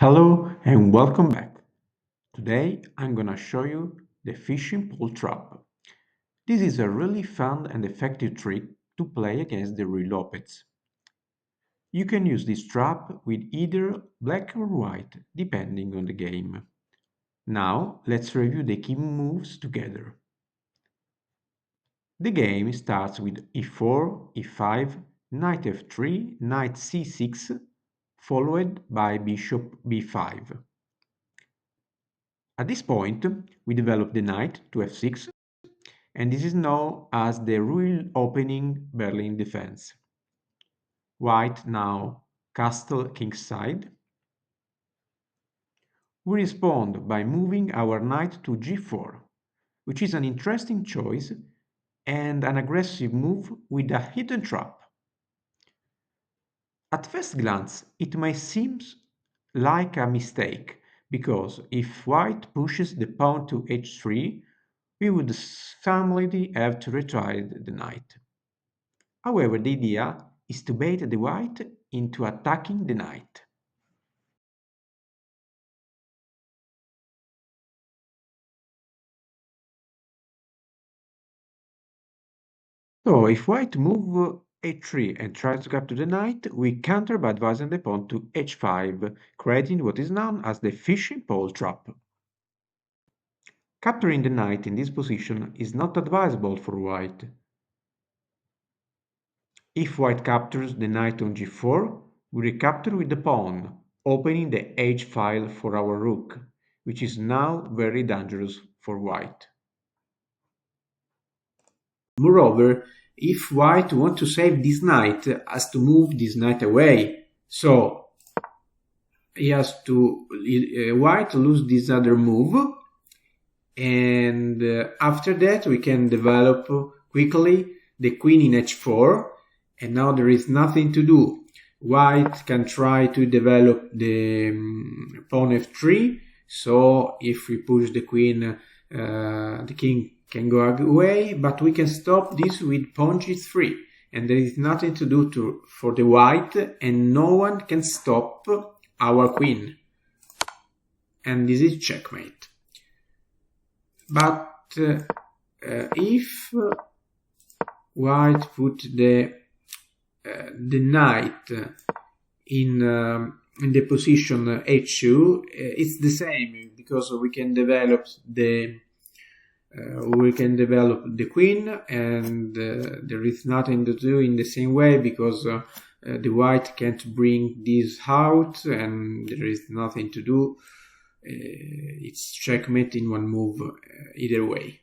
Hello and welcome back. Today I'm gonna show you the fishing pole trap. This is a really fun and effective trick to play against the Ruy López. You can use this trap with either black or white, depending on the game. Now let's review the key moves together. The game starts with e4, e5, knight f3, knight c6, followed by bishop b5. At this point, we develop the knight to f6, and this is known as the Ruy opening Berlin defense. White now castle kingside. We respond by moving our knight to g4, which is an interesting choice and an aggressive move with a hidden trap. At first glance, it may seem like a mistake, because if white pushes the pawn to h3, we would suddenly have to retire the knight. However, the idea is to bait the white into attacking the knight. So if white move h3 and tries to capture the knight, we counter by advancing the pawn to h5, creating what is known as the fishing pole trap. Capturing the knight in this position is not advisable for white. If white captures the knight on g4, we recapture with the pawn, opening the h-file for our rook, which is now very dangerous for white. Moreover, if white wants to save this knight, has to move this knight away. So he has to white lose this other move, and after that we can develop quickly the queen in h4, and now there is nothing to do. White can try to develop the pawn f3, so if we push the queen, the king can go away, but we can stop this with pawn g3, and there is nothing to do for the white, and no one can stop our queen. And this is checkmate. But if white put the knight in the position h2, it's the same, because we can develop the queen, and there is nothing to do in the same way, because the white can't bring this out, and there is nothing to do. It's checkmate in one move either way.